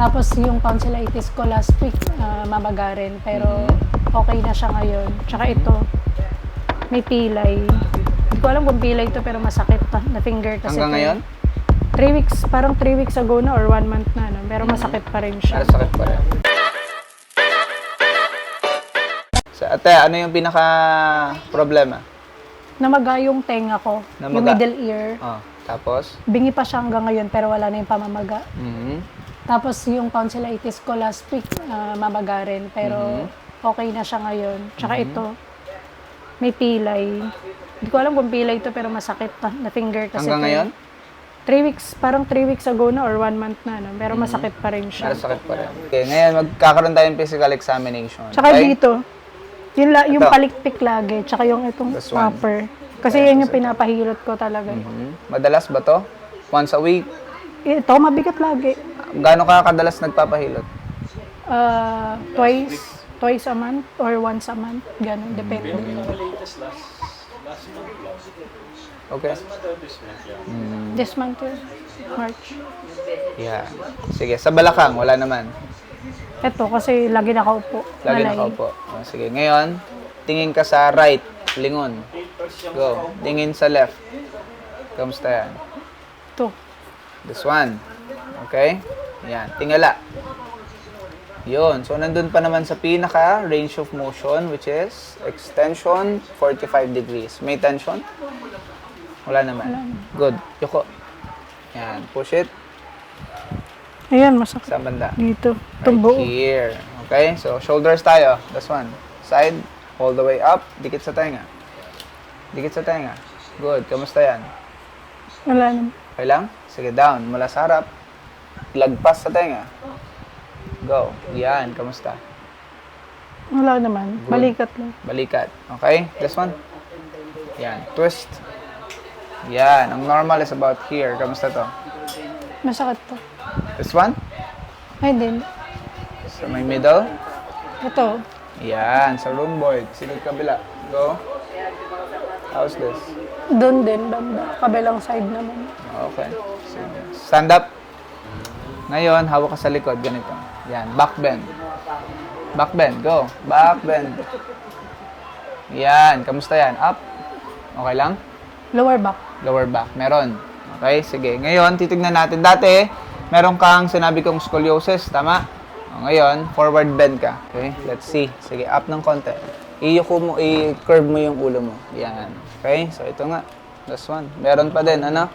Tapos yung tonsillitis ko last week, mabaga rin. Pero okay na siya ngayon. Tsaka ito, may pilay. Hindi ko alam kung pilay ito pero masakit pa na finger. Kasi Hanggang ngayon? 3 weeks, parang 3 weeks ago na or 1 month na. No? Pero masakit pa rin siya. Pero sakit pa rin. So, ate, ano yung pinaka-problema? Namaga yung tenga ko, yung Namaga? middle ear. Oh, tapos? Bingi pa siya hanggang ngayon pero wala na yung pamamaga. Tapos yung tonsillitis ko last week, mabaga rin. Pero okay na siya ngayon. Tsaka ito, may pilay. Hindi ko alam kung pilay ito pero masakit pa na finger. Kasi Hanggang ngayon? 3 weeks, parang 3 weeks ago na or 1 month na. No? Pero masakit pa rin siya. Pero sakit pa rin. Okay, ngayon magkakaroon tayong physical examination. Tsaka okay? dito, yung Ito. palikpik lagi, tsaka yung itong This one. upper. Kasi yan yung pinapahilot ko talaga. Madalas ba to? Once a week? Ito, mabigat lagi. Gaano ka kadalas nagpapahilot? Twice a month or once a month. Ganun, depende. Okay. This month, March. Yeah. Sige, sa balakang, wala naman. Ito, kasi lagi nakaupo. Lagi Malay. nakaupo. Oh, sige, ngayon, tingin ka sa right, lingon. Go. Tingin sa left. Kamusta yan? Ito. This one. Okay? Yan. Tingala. Yun. So, nandun pa naman sa pinaka range of motion, which is extension 45 degrees. May tension? Wala naman. Good. Yuko. Yan. Push it. Ayan, masakit. Sa banda. Dito. Right Itong buo. here. Okay? So, shoulders tayo. This one. Side. All the way up. Dikit sa tenga. Dikit sa tenga. Good. Kamusta yan? Wala naman. Okay lang? Sige, down. Mula sa harap. Lagpas sa tenga. Go. Yan. Kamusta? Wala naman. Good. Balikat lang. Balikat. Okay? This one. Yan. Twist. Yan. Ang normal is about here. Kamusta to? Masakit to. This one? Ay, din. Sa may middle. Ito. Yan. Sa rhomboid. Silid kabila. Go. How's this? Doon din, banda. Kabilang side naman. Okay. Sige. Stand up. Ngayon, hawak ka sa likod. Ganito. Yan. Back bend. Back bend. Go. Back bend. Yan. Kamusta yan? Up. Okay lang? Lower back. Lower back. Meron. Okay. Sige. Ngayon, titignan natin. Dati, meron kang sinabi kong scoliosis. Tama? O, ngayon, forward bend ka. Okay. Let's see. Sige. Up ng konti. I-curve mo yung ulo mo. Yan. Okay. So, ito nga. This one. Meron pa din. Ano?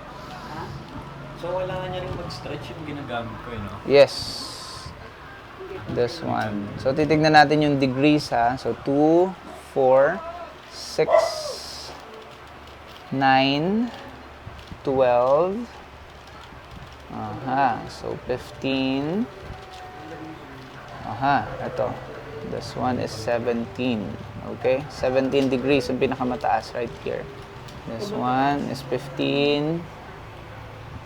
So, kailangan niya rin mag-stretch yung ginagamit ko, no? Yes. This one. So, titignan natin yung degrees, ha. So, 2, 4, 6, 9, 12. Aha. So, 15. Aha. Ito. This one is 17. Okay? 17 degrees yung pinakamataas right here. This one is 15.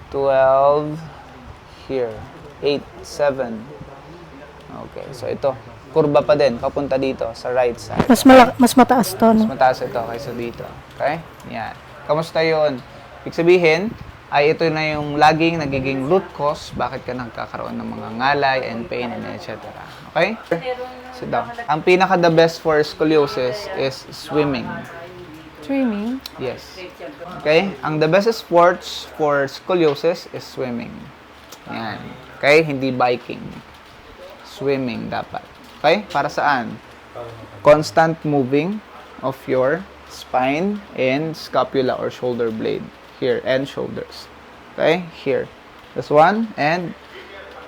12, here, 8, 7. Okay, so ito, kurba pa din, papunta dito, sa right side. Mas mataas to, no? Mas mataas ito kaysa dito. Okay? Yan. Kamusta yun? Ibig sabihin, ay ito na yung laging nagiging root cause bakit ka nagkakaroon ng mga ngalay and pain and etc. Okay? Sit down. Ang pinaka-the best for scoliosis is swimming. Swimming. Yes. Okay? Ang the best sports for scoliosis is swimming. Yan. Okay? Hindi biking. Swimming dapat. Okay? Para saan? Constant moving of your spine and scapula or shoulder blade. Here. And shoulders. Okay? Here. This one. And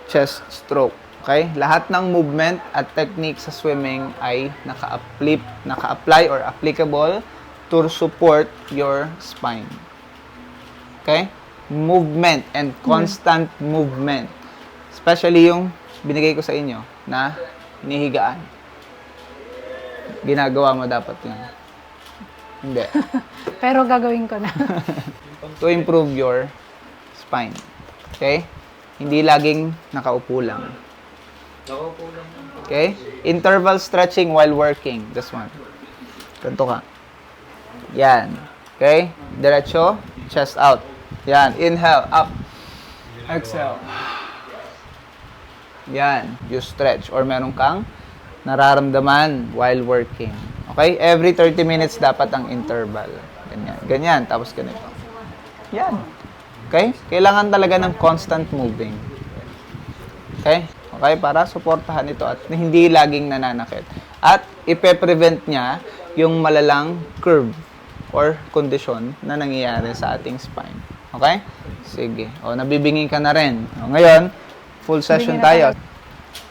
chest stroke. Okay? Lahat ng movement at technique sa swimming ay naka-apply or applicable to support your spine. Okay? Movement and constant movement. Especially yung binigay ko sa inyo na hinihigaan. Ginagawa mo dapat yun. Hindi. Pero gagawin ko na. To improve your spine. Okay? Hindi laging nakaupo lang. Nakaupo lang. Okay? Interval stretching while working. This one. Ganito ka. Yan. Okay? Diretso. Chest out. Yan. Inhale. Up. Exhale. Yan, you stretch. Or meron kang nararamdaman while working. Okay? Every 30 minutes dapat ang interval. Ganyan. Ganyan. Tapos ganito. Yan. Okay? Kailangan talaga ng constant moving. Okay? Okay? Para suportahan ito at hindi laging nananakit. At ipe-prevent niya yung malalang curve or kondisyon na nangyayari sa ating spine. Okay? Sige. O, nabibingin ka na rin. O, ngayon, full session tayo.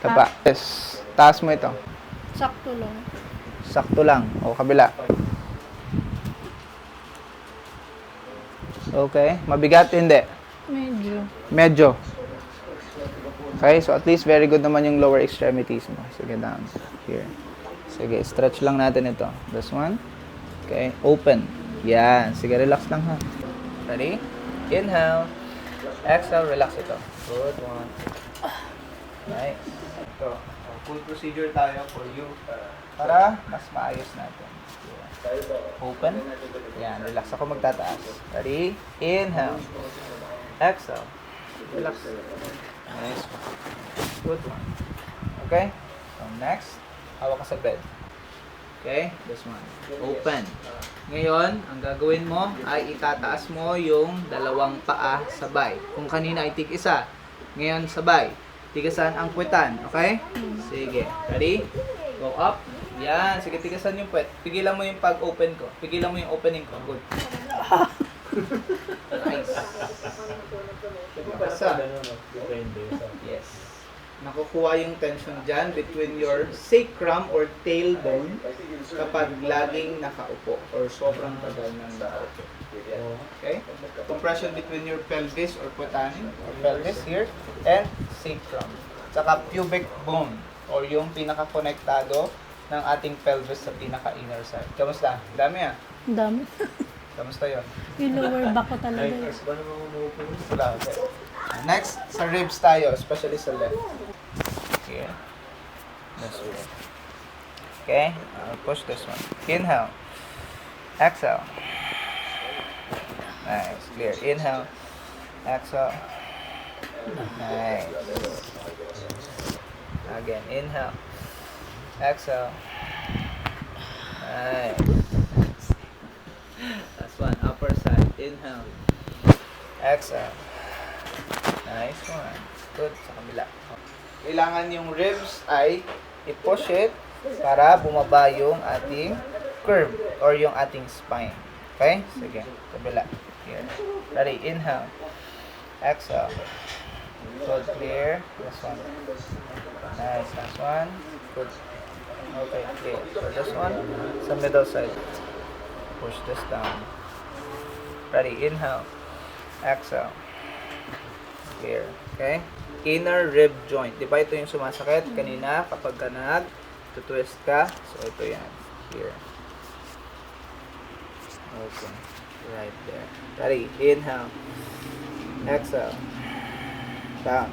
Tapa. Yes. Taas mo ito. Sakto lang. Sakto lang. O, kabila. Okay. Mabigat? Hindi. Medyo. Medyo. Okay. So, at least very good naman yung lower extremities mo. Sige, down. Here. Sige. Stretch lang natin ito. This one. Okay. Open. Yan. Sige, relax lang ha. Ready? Inhale. Exhale. Relax ito. Good one. Nice. Ito. Full procedure tayo for you para mas maayos natin. Open. Yan. Relax ako magtataas. Ready? Inhale. Exhale. Relax. Nice. Good one. Okay? So next, hawak ka sa bed. Okay? This one. Open. Ngayon, ang gagawin mo ay itataas mo yung dalawang paa sabay. Kung kanina ay tig-isa, ngayon sabay. Tigasan ang puwetan. Okay? Sige. Ready? Go up. Yan. Sige, tigasan yung puwet. Pigilan mo yung pag-open ko. Pigilan mo yung opening ko. Good. Nice. Basta. Yes. Nakukuha yung tension dyan between your sacrum or tailbone kapag laging nakaupo or sobrang tagal ng nakaupo. Okay? Compression between your pelvis or putanin or pelvis here and sacrum. Tsaka pubic bone or yung pinaka-konektado ng ating pelvis sa pinaka-inner side. Kamusta? Dami ah. Ang dami. Kamusta yun? Yung lower back ko talaga. Wala. Okay. Next, sa ribs tayo, especially sa left. Here. This way. Okay, push this one. Inhale. Exhale. Nice, clear. Inhale. Exhale. Nice. Again, inhale. Exhale. Nice. Last one, upper side. Inhale. Exhale. Nice one. Good. Sa kabila. Kailangan yung ribs ay i-push it para bumaba yung ating curve or yung ating spine. Okay? Sige. Kabila. Here. Ready. Inhale. Exhale. Good. Clear. This one. Nice. Last one. Good. Okay. Clear. So this one sa middle side. Push this down. Ready. Inhale. Exhale. Clear. Okay? Inner rib joint. Di ba ito yung sumasakit kanina kapag ka nag-twist ka? So, ito yan. Here. Okay. Right there. Ready. Inhale. Exhale. Down.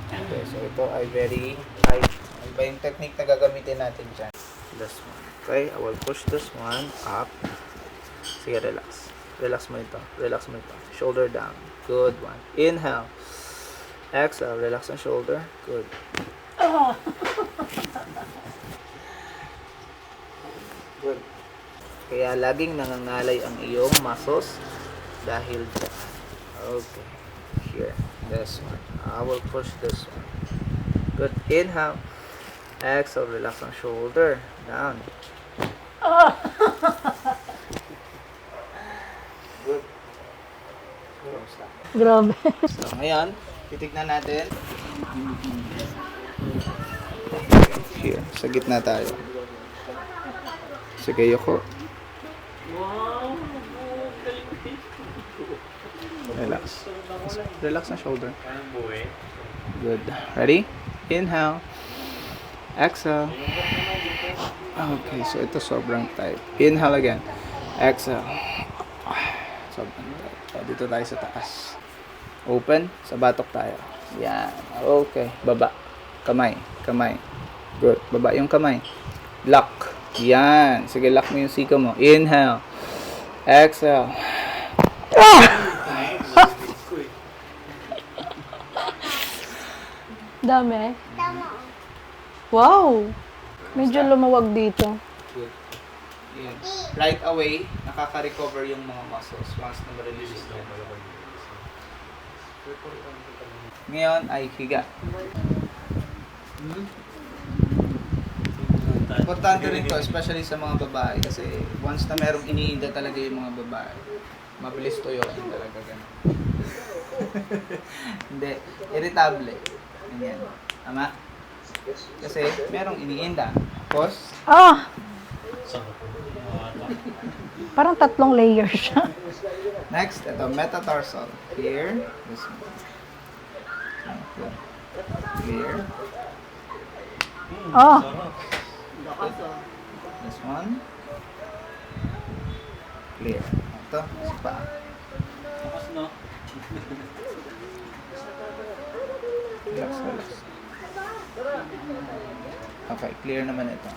Okay. So, ito ay very tight. Ano ba yung technique na gagamitin natin dyan? This one. Okay. I will push this one up. Sige, relax. Relax mo ito. Relax mo ito. Shoulder down. Good one. Inhale. Exhale. Relax ang shoulder. Good. Good. Kaya laging nangangalay ang iyong muscles dahil dyan. Okay. Here. This one. I will push this one. Good. Inhale. Exhale. Relax ang shoulder. Down. Good. Grabe. So, ngayon, titignan natin. Here, sa gitna tayo. Sige, yoko. Relax. Relax na shoulder. Good. Ready? Inhale. Exhale. Okay, so ito sobrang tight. Inhale again. Exhale. Sobrang tight. So, dito tayo sa taas. Open. Sa batok tayo. Yan. Okay. Baba. Kamay. Kamay. Good. Baba yung kamay. Lock. Yan. Sige, lock mo yung sika mo. Inhale. Exhale. Dami. Wow! Medyo lumawag dito. Good. Yan. Right away, nakaka-recover yung mga muscles once na ma-release na. Ngayon ay higa. Importante rin to, especially sa mga babae. Kasi once na merong iniinda talaga yung mga babae, mabilis tuyuin talaga ganun. Hindi, irritable. Ganyan. Tama? Kasi merong iniinda. Tapos, Ah! Parang 3 layer siya. next, ito, metatarsal. Here, this one. Okay. Here, Ah! this one. Clear. Ito, sa paa. Tapos no? Relax, relax. Okay, clear naman ito.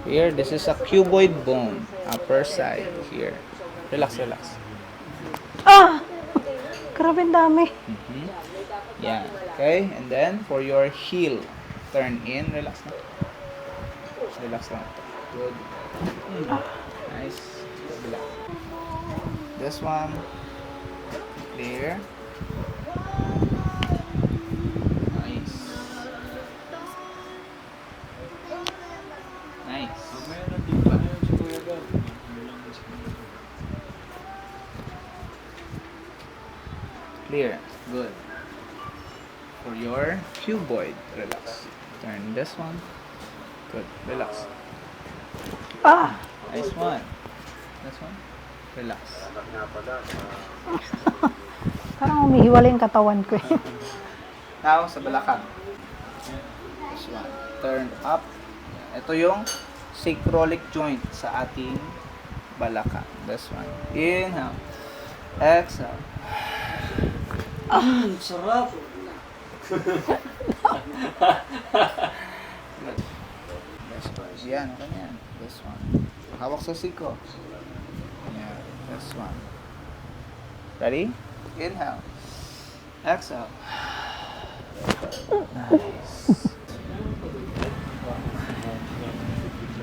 Here, this is a cuboid bone. Upper side, here. Relax, relax. Ah! Grabe ang dami. Mhm. Yan. Okay, and then for your heel, turn in, relax na. Relax lang ito. Good. Nice. Relax. This one, clear. Nice. Nice. Mamaya nandito na yun si Kuya Gab. Clear. Good. For your cuboid, relax. Turn this one. Good. Relax. Ah! Nice one. This one. Relax. Parang umihiwalay yung katawan ko eh. Now, sa balakang. This one. Turn up. Ito yung sacroiliac joint sa ating balakang. This one. Inhale. Exhale. Sarap! Good. This one. Yan. Ganyan. This one. Hawak sa siko. Yan. This one. Ready? Inhale. Exhale. Nice.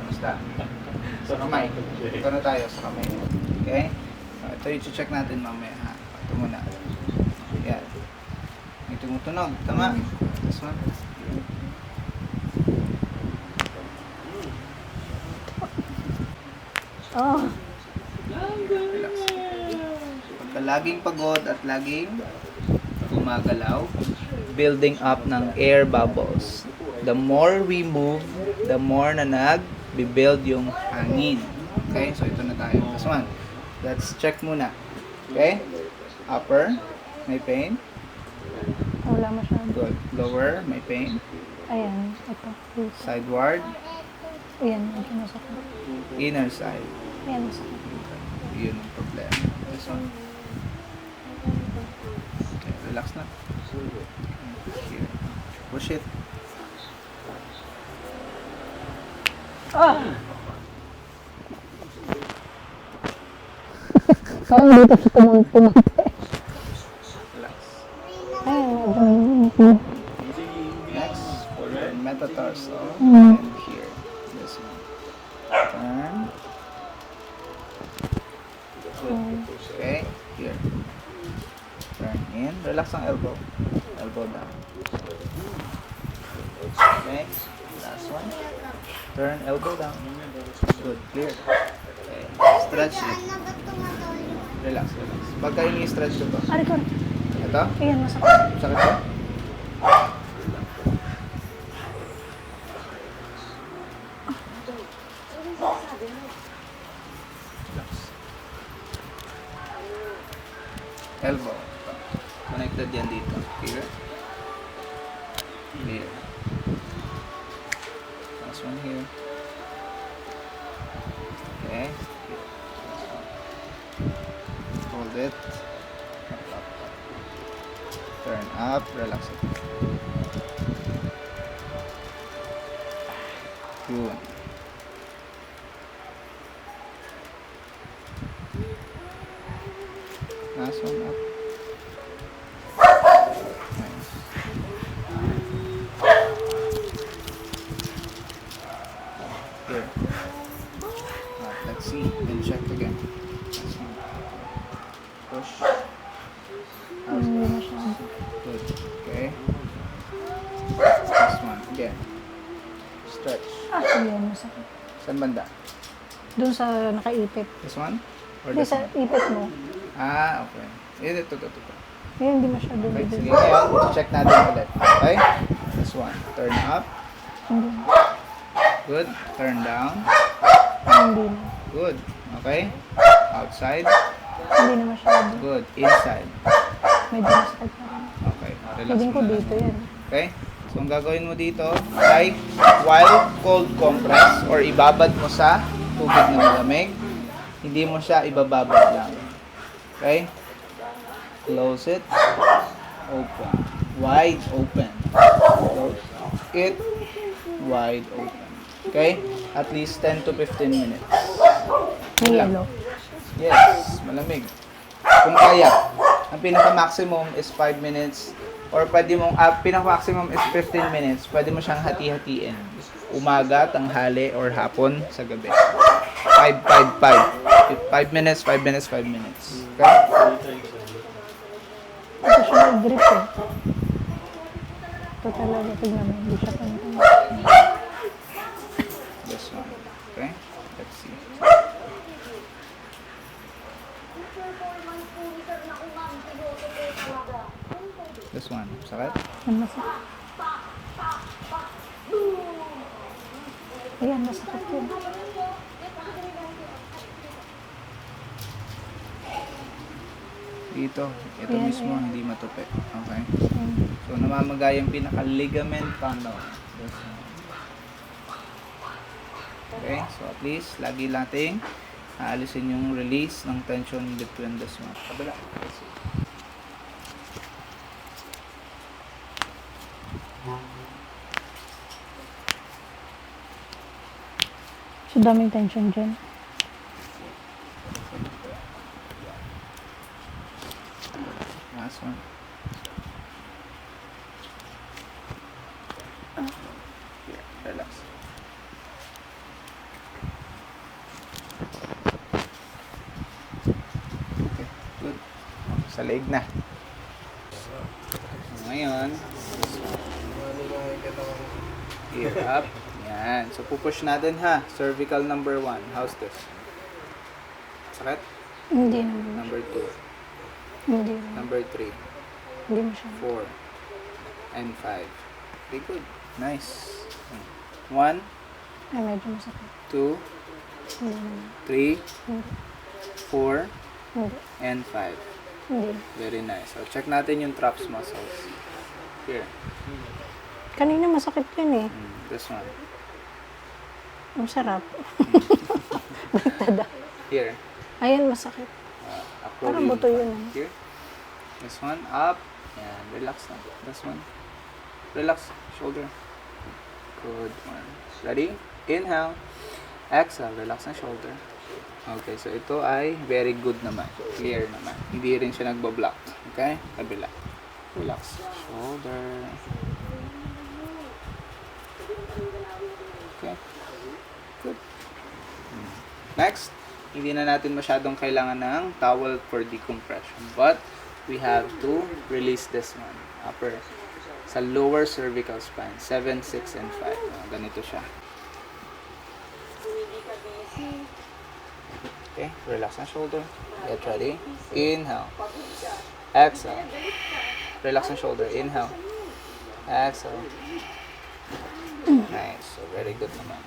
Basta. Sa kamay. Ito na tayo sa kamay. Okay? Ito yung check natin mamaya ha. Ito muna. Yan. May tumutunog. Tama? This one. Oh. Relax. Pagka laging pagod at laging gumagalaw, building up ng air bubbles. The more we move, the more na nag-build yung hangin. Okay? So, ito na tayo. This one. Let's check muna. Okay? Upper, may pain. Wala masyado. Good. Lower, may pain. Ayan. Ito. Dito. Sideward, Ayan. Medyo masakit. inner side. Ayan. Masakit. Yun ang problema. This one. Okay, relax na. Here. Push it. Ah! Parang dito sa pumunti. Relax. Ayan. Medyo. Next, for your metatarsal. And here. This one. Turn. Okay, here. Turn in. Relax ang elbow. Elbow down. Okay, last one. Turn elbow down. Good, clear. Okay, stretch it. Relax, relax. Pagka ini-stretch ko to. Ari ko. Ito? Ayan. Masakit. Sakit ko? Relax. Elbow. Ito. Connected yan dito. Here. Here. Last one here. Okay. Hold it. Up, up, up. Turn up. Relax it. Yun. Last one up. Nice. Okay. This one. Again. Stretch. Ayan, masakit. Saan banda? Doon sa nakaipit. This one? Or Hindi, this sa one? ipit mo. Okay. Ito. Yan, hindi masyado Okay, bibig. sige ngayon. Check natin ulit. Okay? This one. Turn up. Hindi. Good. Turn down. Hindi na. Good. Okay? Outside. Hindi na masyado. Good. Inside. Medyo masakit pa rin. Okay. Relax Feeling ko muna. dito yan. Okay? So, ang gagawin mo dito ay while cold compress or ibabad mo sa tubig na malamig, hindi mo siya ibababad lang. Okay? Close it. Open. Wide open. Close it. Wide open. Okay? At least 10 to 15 minutes. May Lang. yellow. Yes, malamig. Kung kaya, ang pinaka-maximum is 5 minutes or pwede mong, pinaka-maximum is 15 minutes. Pwede mo siyang hati-hatiin. Umaga, tanghali, or hapon sa gabi. 5 minutes, 5 minutes, 5 minutes. Okay? Ito siya may grip eh. Ito talaga, tignan mo, hindi siya pantay. This one. Okay? Let's see. This one. Sakit? Yan, masakit. Ayan, masakit yun. Dito. Ito Ayan, mismo, ayan. hindi matupi. Okay? Ayan. So, namamagay yung pinaka-ligament tunnel. This one. Okay? So, at least, lagi nating aalisin yung release ng tension between this one. Kabila. Let's see. So, daming tension dyan. Last one. Here, relax. Okay, good. Sa leeg na. Ngayon, ear up. Yan. So, pupush natin ha. Cervical number 1. How's this? Sakit? Hindi naman. Number 2. Hindi naman. Number 3. Hindi masyado. 4. And 5. Very good. Nice. 1, Ay, medyo masakit. 2, Hindi naman. 3, Hindi. 4, Hindi. and 5. Hindi. Very nice. So, check natin yung traps muscles. Here. Kanina masakit yun eh. This one. Ang sarap. Nagtada. Here. Ayan, masakit. Parang Acrolean. buto yun eh. Here. This one. Up. And relax na. This one. Relax. Shoulder. Good one. Ready? Inhale. Exhale. Relax na shoulder. Okay. So, ito ay very good naman. Clear naman. Hindi rin siya nagbablock. Okay? Kabila. Relax. Shoulder. Okay. Good. Next, hindi na natin masyadong kailangan ng towel for decompression. But, we have to release this one. Upper. Sa lower cervical spine. 7, 6, and 5. Ganito siya. Okay. Relax na shoulder. Get ready. Inhale. Exhale. Relax na shoulder. Inhale. Exhale. Nice. So, very good naman.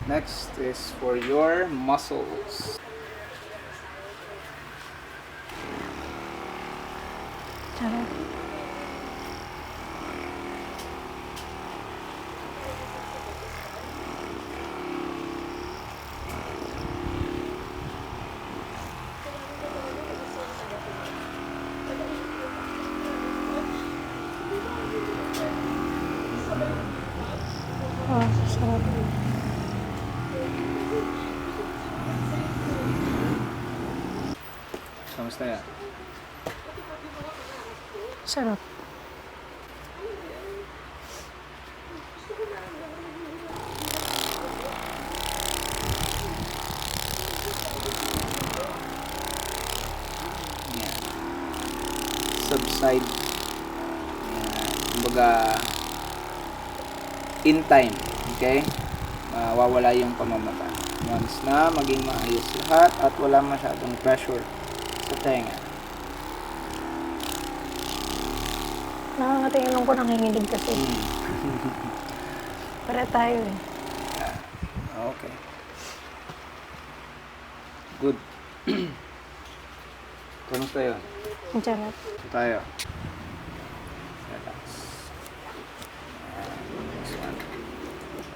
Next is for your muscles. Sarap. Oh, sarap. Kamusta yan? Sarap. Yan. Subside. Yan. kumbaga, in time, okay? Mawawala yung pamamata. Once na maging maayos lahat at wala masyadong pressure sa tenga. Nakakatingin lang ko nanginginig kasi. Pare tayo eh. Okay. Good. Kamusta yun? Ang charot. Ito tayo. Relax. Next one.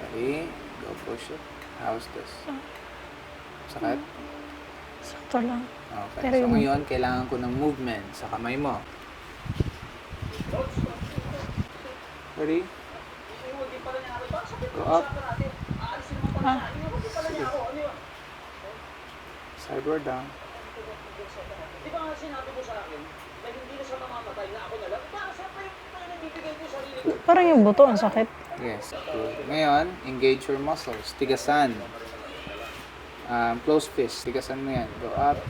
Ready? Go push it. How's this? Sakit? Sakto lang. Okay. Pero So yung- ngayon, kailangan ko ng movement sa kamay mo. Ready? Go up. Sideward down. Parang yung buto, ang sakit. Yes. Good. Ngayon, engage your muscles. Tigasan. Close fist. Tigasan mo yan. Go up.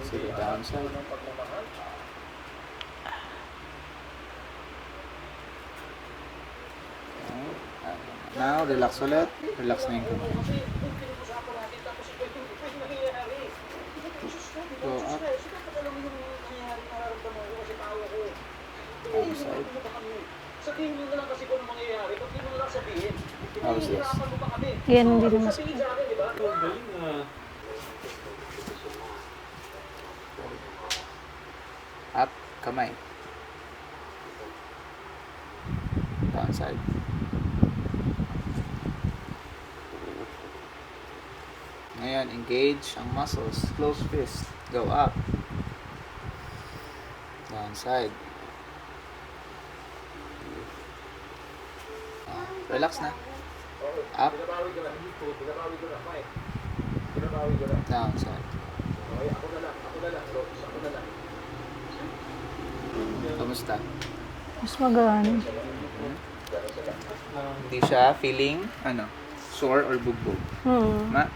Sige, downside. Okay. Now, relax ulit. Relax na yung kamay. Go up. Downside. How's this? Yan, hindi na masakit. Galing ah. Up, kamay. Downside. Ngayon, engage ang muscles. Close fist. Go up. Downside. Relax na. Up. Downside. Kamusta? Mas magaan. Hindi siya feeling, sore or bugbog. Ma?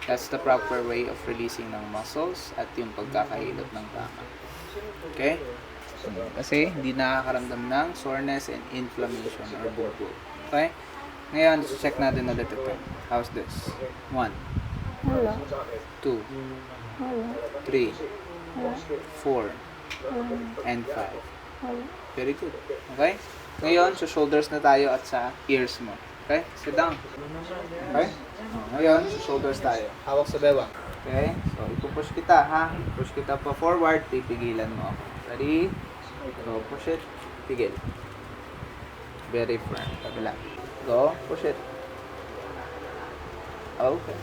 That's the proper way of releasing ng muscles at yung pagkakahilot ng tama. Okay? Kasi hindi nakakaramdam ng soreness and inflammation or bugbog. Okay? Ngayon, check natin ulit ito. How's this? 1, Wala. 2, Wala. 3, Wala. 4, Wala. and 5. Wala. Very good. Okay? Ngayon, sa shoulders na tayo at sa ears mo. Okay? Sit down. Okay? Ngayon, sa shoulders tayo. Hawak sa bewang. Okay? So, ipupush kita, ha? Push kita pa forward, pipigilan mo ako. Ready? Go, push it. Pigil. Very firm. Kabila. Go, push it. Okay.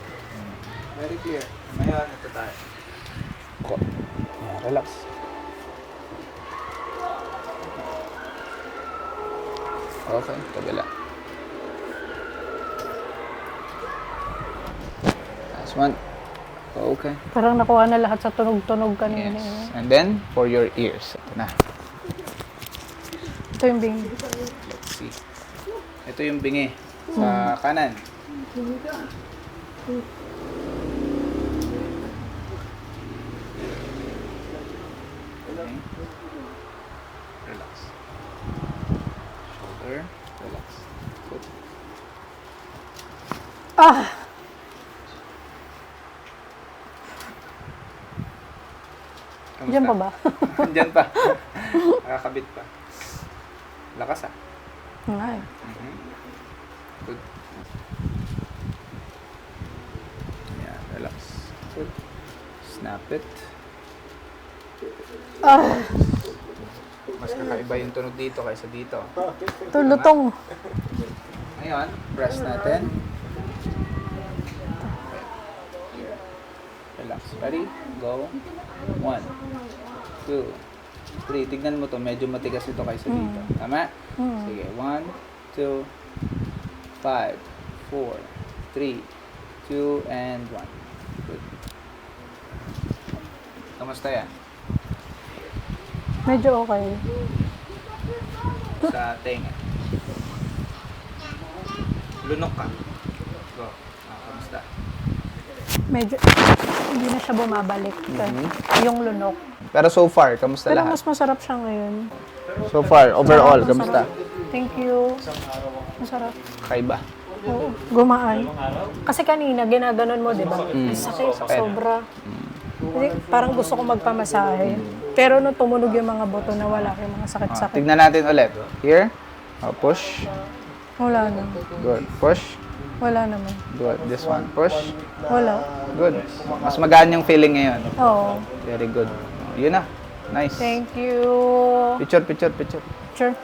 Very clear. Ngayon, ito tayo. Ko. Yeah, relax. Okay, kabila. Last one. Okay. Parang nakuha na lahat sa tunog-tunog kanina. Yes. And then, for your ears. Ito na. Ito yung bingi. Let's see. Ito yung bingi. Sa kanan. Okay. Relax. Shoulder. Relax. Good. Ah! Kamusta? Diyan pa ba? Diyan pa. Nakakabit pa. Lakas ah. Ay. Good. Yeah, relax. Good. Snap it. Ah! Mas kakaiba yung tunog dito kaysa dito. Ito, lutong. Ngayon, press natin. Relax. Ready? Go. 1, 2, 3. Tignan mo to. Medyo matigas ito kaysa dito. Tama? Sige. 1, 2, 5, 4, 3, 2, and 1. Good. Kamusta yan? Medyo okay. Sa tenga. Lunok ka. Go. Kamusta? Medyo, hindi na siya bumabalik. Yung lunok. Pero so far, kamusta Pero lahat? mas masarap siya ngayon. So far, overall, Masarap. kamusta? Thank you. Masarap. Kaiba. Oo, gumaan. Kasi kanina, ginaganon mo, di ba? Ang sakit, sobra. Kasi parang gusto ko magpamasahe. Pero nung tumunog yung mga buto na wala, yung mga sakit-sakit. Tignan natin ulit. Here. Push. Wala na. Good. Push. Wala naman. Good. This one. Push. Wala. Good. Mas magaan yung feeling ngayon. Oo. Very good. Yun na. Nice. Thank you. Picture, picture, picture. Sure.